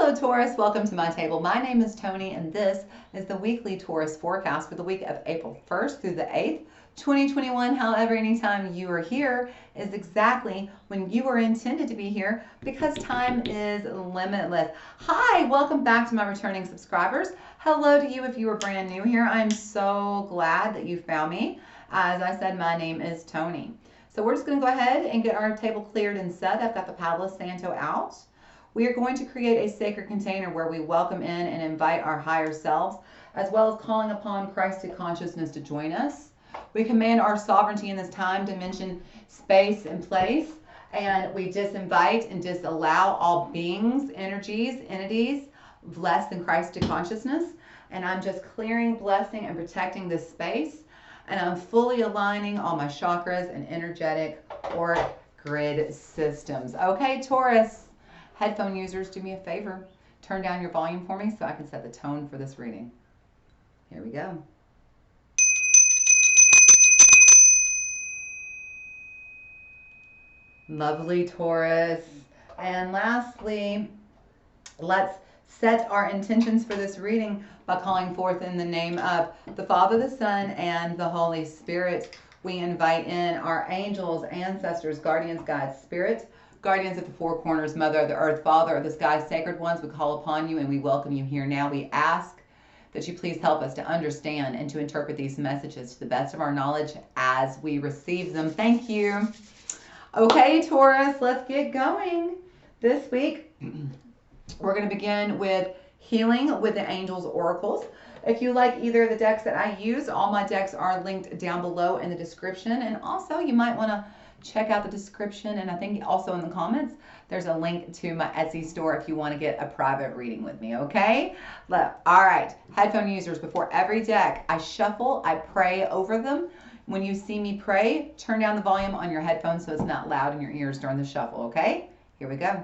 Hello Taurus, welcome to my table. My name is Toni and this is the weekly Taurus forecast for the week of April 1st through the 8th, 2021. However, anytime you are here is exactly when you are intended to be here because time is limitless. Hi, welcome back to my returning subscribers. Hello to you if you are brand new here. I'm so glad that you found me. As I said, my name is Toni. So we're just going to go ahead and get our table cleared and set. I've got the Palo Santo out. We are going to create a sacred container where we welcome in and invite our higher selves, as well as calling upon Christed consciousness to join us. We command our sovereignty in this time, dimension, space, and place, and we disinvite and disallow all beings, energies, entities less than Christed consciousness. And I'm just clearing, blessing, and protecting this space. And I'm fully aligning all my chakras and energetic auric grid systems. Okay, Taurus. Headphone users, do me a favor. Turn down your volume for me so I can set the tone for this reading. Here we go. Lovely Taurus. And lastly, let's set our intentions for this reading by calling forth in the name of the Father, the Son, and the Holy Spirit. We invite in our angels, ancestors, guardians, guides, spirits, guardians of the four corners, Mother of the Earth, Father of the Sky, sacred ones. We call upon you and we welcome you here now. We ask that you please help us to understand and to interpret these messages to the best of our knowledge as we receive them. Thank you. Okay, Taurus, let's get going. This week, we're going to begin with healing with the angels' oracles. If you like either of the decks that I use, all my decks are linked down below in the description. And also, you might want to check out the description, and I think also in the comments there's a link to my Etsy store if you want to get a private reading with me. Okay, all right, headphone users, before every deck I shuffle, I pray over them. When you see me pray, turn down the volume on your headphones so it's not loud in your ears during the shuffle. Okay, here we go.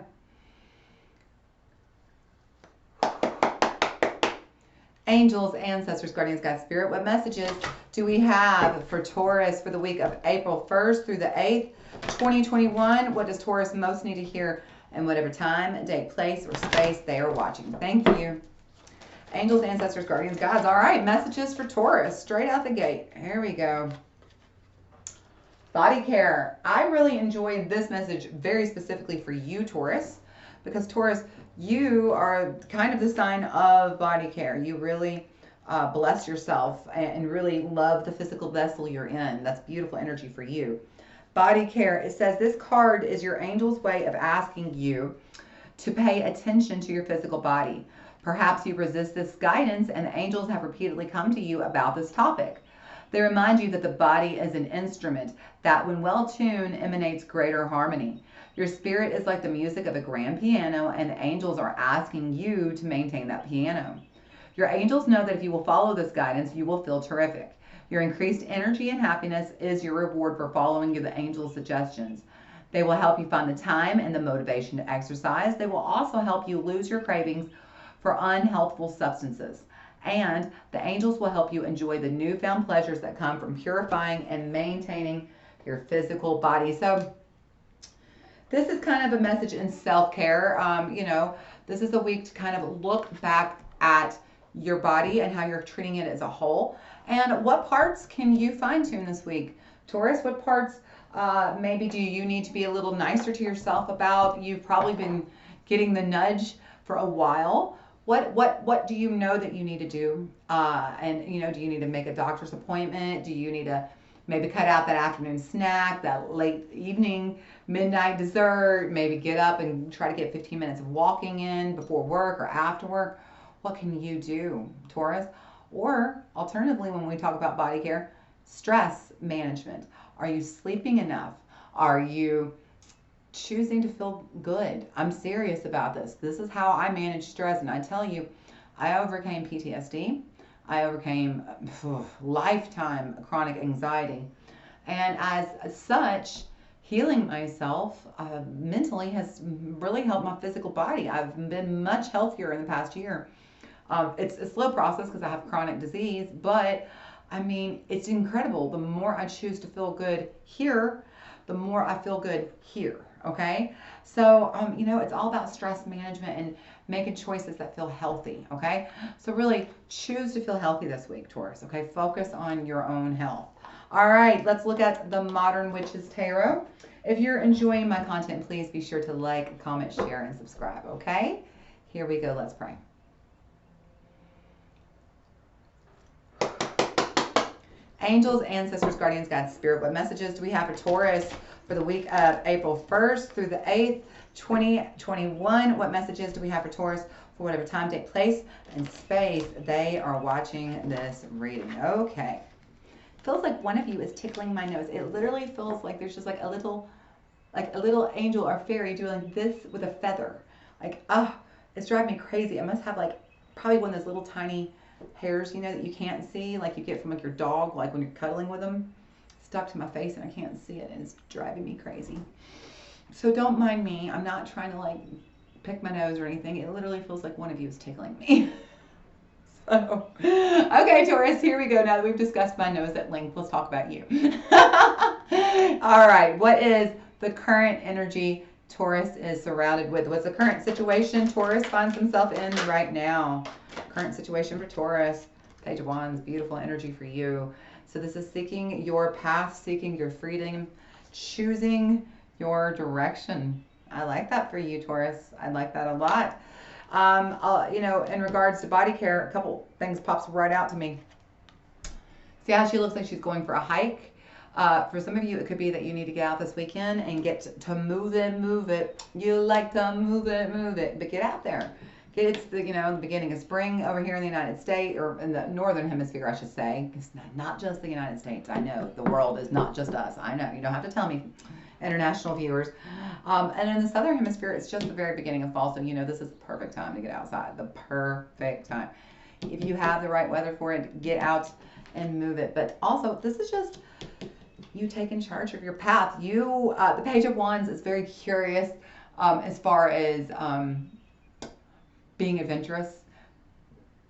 Angels, ancestors, guardians, guides, spirit, what messages do we have for Taurus for the week of April 1st through the 8th, 2021? What does Taurus most need to hear in whatever time, day, place, or space they are watching? Thank you. Angels, ancestors, guardians, guides. All right, messages for Taurus straight out the gate. Here we go. Body care. I really enjoyed this message very specifically for you, Taurus, because Taurus, you are kind of the sign of body care. You really bless yourself and really love the physical vessel you're in. That's beautiful energy for you. Body care, it says this card is your angel's way of asking you to pay attention to your physical body. Perhaps you resist this guidance and the angels have repeatedly come to you about this topic. They remind you that the body is an instrument that when well tuned emanates greater harmony. Your spirit is like the music of a grand piano and the angels are asking you to maintain that piano. Your angels know that if you will follow this guidance, you will feel terrific. Your increased energy and happiness is your reward for following the angels' suggestions. They will help you find the time and the motivation to exercise. They will also help you lose your cravings for unhealthful substances. And the angels will help you enjoy the newfound pleasures that come from purifying and maintaining your physical body. So this is kind of a message in self-care. You know, this is a week to kind of look back at your body and how you're treating it as a whole. And what parts can you fine-tune this week? Taurus, what parts maybe do you need to be a little nicer to yourself about? You've probably been getting the nudge for a while. What do you know that you need to do? And, you know, do you need to make a doctor's appointment? Do you need to maybe cut out that afternoon snack, that late evening, midnight dessert, maybe get up and try to get 15 minutes of walking in before work or after work? What can you do, Taurus? Or alternatively, when we talk about body care, stress management. Are you sleeping enough? Are you choosing to feel good? I'm serious about this. This is how I manage stress. And I tell you, I overcame PTSD. I overcame lifetime chronic anxiety. And as such, healing myself mentally has really helped my physical body. I've been much healthier in the past year. It's a slow process because I have chronic disease, but I mean, it's incredible. The more I choose to feel good here, the more I feel good here. okay? So, you know, it's all about stress management and making choices that feel healthy, okay? So really choose to feel healthy this week, Taurus, okay? Focus on your own health. All right, let's look at the Modern Witches Tarot. If you're enjoying my content, please be sure to like, comment, share, and subscribe, okay? Here we go, let's pray. Angels, ancestors, guardians, guides, spirit, what messages do we have for Taurus for the week of April 1st through the 8th, 2021? What messages do we have for Taurus for whatever time, date, place, and space they are watching this reading? Okay. Feels like one of you is tickling my nose. It literally feels like there's just like a little angel or fairy doing this with a feather. Like, it's driving me crazy. I must have like probably one of those little tiny hairs, you know, that you can't see, like you get from like your dog, like when you're cuddling with them, stuck to my face and I can't see it, and it's driving me crazy. So don't mind me. I'm not trying to like pick my nose or anything. It literally feels like one of you is tickling me. So, okay, Taurus, here we go. Now that we've discussed my nose at length, let's talk about you. All right, what is the current energy Taurus is surrounded with? What's the current situation Taurus finds himself in right now? Current situation for Taurus. Page of Wands, beautiful energy for you. So this is seeking your path, seeking your freedom, choosing your direction. I like that for you, Taurus. I like that a lot. You know, in regards to body care, a couple things pops right out to me. See how she looks like she's going for a hike? For some of you, it could be that you need to get out this weekend and get to move it. You like to move it, but get out there. It's the, you know, the beginning of spring over here in the United States, or in the Northern Hemisphere, I should say. It's not just the United States. I know the world is not just us. I know, you don't have to tell me, international viewers. And in the Southern Hemisphere, it's just the very beginning of fall. So, you know, this is the perfect time to get outside. The perfect time. If you have the right weather for it, get out and move it. But also, this is just you taking charge of your path. You, the Page of Wands is very curious as far as being adventurous,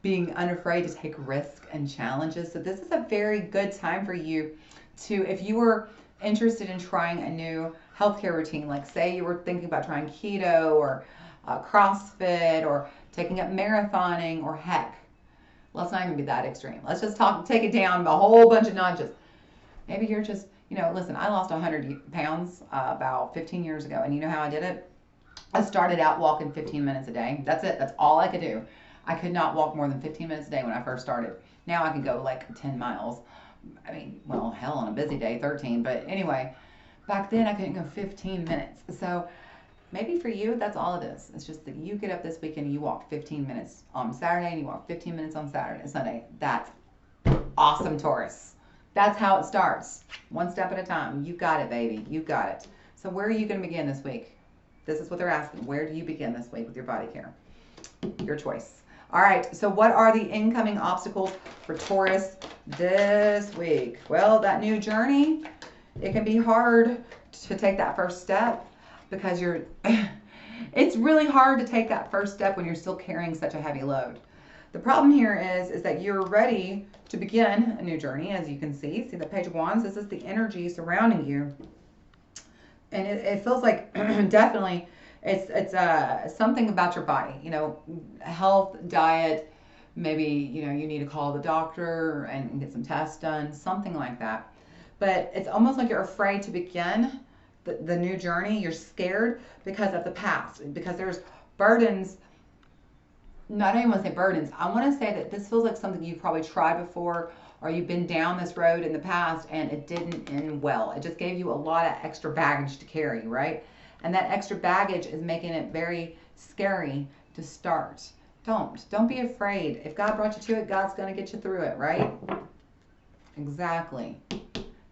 being unafraid to take risks and challenges. So this is a very good time for you to, if you were interested in trying a new healthcare routine, like say you were thinking about trying keto or CrossFit or taking up marathoning, or heck, let's not even be that extreme. Let's just take it down a whole bunch of notches. Maybe you're just, you know, listen, I lost 100 pounds about 15 years ago, and you know how I did it? I started out walking 15 minutes a day. That's it. That's all I could do. I could not walk more than 15 minutes a day when I first started. Now I can go like 10 miles. I mean, well, hell, on a busy day, 13. But anyway, back then I couldn't go 15 minutes. So maybe for you, that's all it is. It's just that you get up this weekend and you walk 15 minutes on Saturday and you walk 15 minutes on Saturday and Sunday. That's awesome, Taurus. That's how it starts. One step at a time. You got it, baby. You got it. So where are you going to begin this week? This is what they're asking. Where do you begin this week with your body care? Your choice. All right. So what are the incoming obstacles for Taurus this week? Well, that new journey, it can be hard to take that first step because it's really hard to take that first step when you're still carrying such a heavy load. The problem here is that you're ready to begin a new journey, as you can see. See the Page of Wands? This is the energy surrounding you. And it feels like definitely it's something about your body, you know, health, diet, maybe, you know, you need to call the doctor and get some tests done, something like that. But it's almost like you're afraid to begin the new journey. You're scared because of the past, because there's burdens. No, I don't even want to say burdens. I want to say that this feels like something you've probably tried before, or you've been down this road in the past and it didn't end well. It just gave you a lot of extra baggage to carry, right? And that extra baggage is making it very scary to start. Don't be afraid. If God brought you to it, God's going to get you through it, right? Exactly.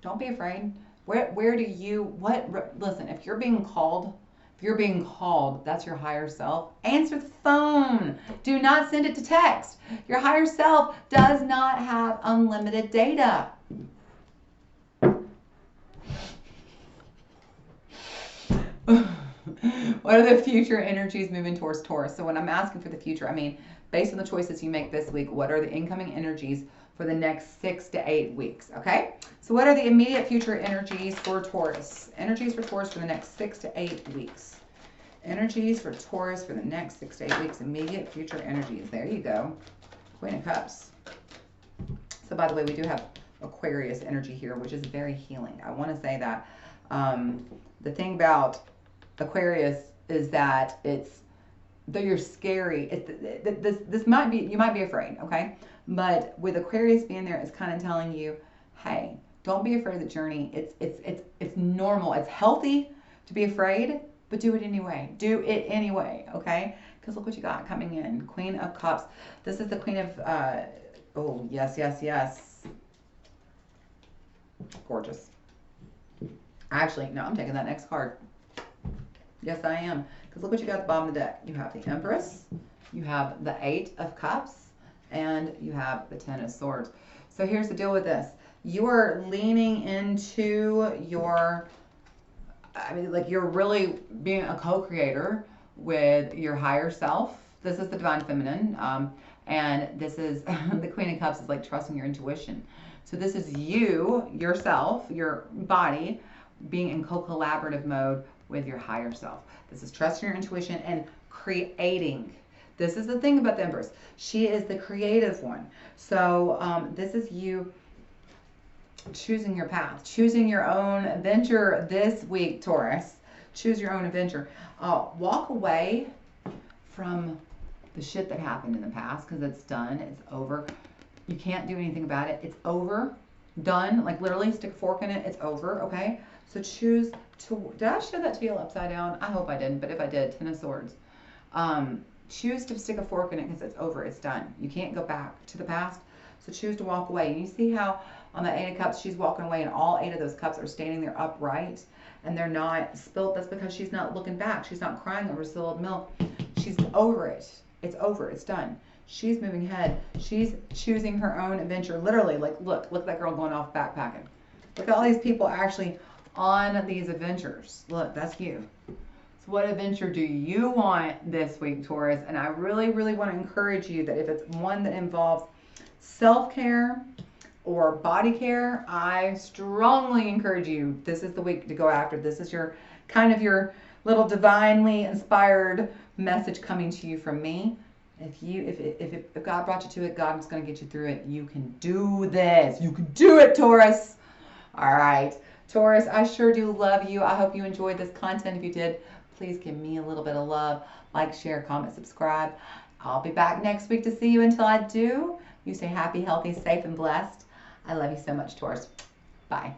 Don't be afraid. Where do you, listen, if you're being called, that's your higher self. Answer the phone. Do not send it to text. Your higher self does not have unlimited data. What are the future energies moving towards Taurus? So when I'm asking for the future, I mean, based on the choices you make this week, what are the incoming energies for the next 6 to 8 weeks? Okay. So what are the immediate future energies for Taurus? Energies for Taurus for the next 6 to 8 weeks. Energies for Taurus for the next 6 to 8 weeks. Immediate future energies. There you go. Queen of Cups. So by the way, we do have Aquarius energy here, which is very healing. I want to say that the thing about Aquarius is that though you're scary, this might be, you might be afraid, okay? But with Aquarius being there, it's kind of telling you, hey, don't be afraid of the journey. It's normal. It's healthy to be afraid, but do it anyway. Do it anyway, okay? Because look what you got coming in. Queen of Cups. This is the Queen of, oh, yes, yes, yes. Gorgeous. Actually, no, I'm taking that next card. Yes, I am. Because look what you got at the bottom of the deck. You have the Empress, you have the 8 of Cups, and you have the 10 of Swords. So here's the deal with this. You are leaning into your, I mean, like you're really being a co-creator with your higher self. This is the Divine Feminine. And this is, the Queen of Cups is like trusting your intuition. So this is you, yourself, your body, being in co-collaborative mode with your higher self. This is trusting your intuition and creating. This is the thing about the Empress. She is the creative one. So this is you choosing your path, choosing your own adventure this week, Taurus. Choose your own adventure. Walk away from the shit that happened in the past because it's done. It's over. You can't do anything about it. It's over. Done. Like literally stick a fork in it. It's over. Okay? So choose to, did I show that to you upside down? I hope I didn't, but if I did, 10 of Swords. Choose to stick a fork in it because it's over. It's done. You can't go back to the past. So choose to walk away. And you see how on the 8 of Cups, she's walking away and all 8 of those cups are standing there upright and they're not spilled. That's because she's not looking back. She's not crying over spilled milk. She's over it. It's over. It's done. She's moving ahead. She's choosing her own adventure. Literally, like, look at that girl going off backpacking. Look at all these people actually on these adventures. Look, that's you. So what adventure do you want this week, Taurus? And I really, really want to encourage you that if it's one that involves self-care or body care, I strongly encourage you, this is the week to go after. This is your kind of your little divinely inspired message coming to you from me. If God brought you to it, God is going to get you through it. You can do this. You can do it, Taurus. All right. Taurus, I sure do love you. I hope you enjoyed this content. If you did, please give me a little bit of love. Like, share, comment, subscribe. I'll be back next week to see you. Until I do, you stay happy, healthy, safe, and blessed. I love you so much, Taurus. Bye.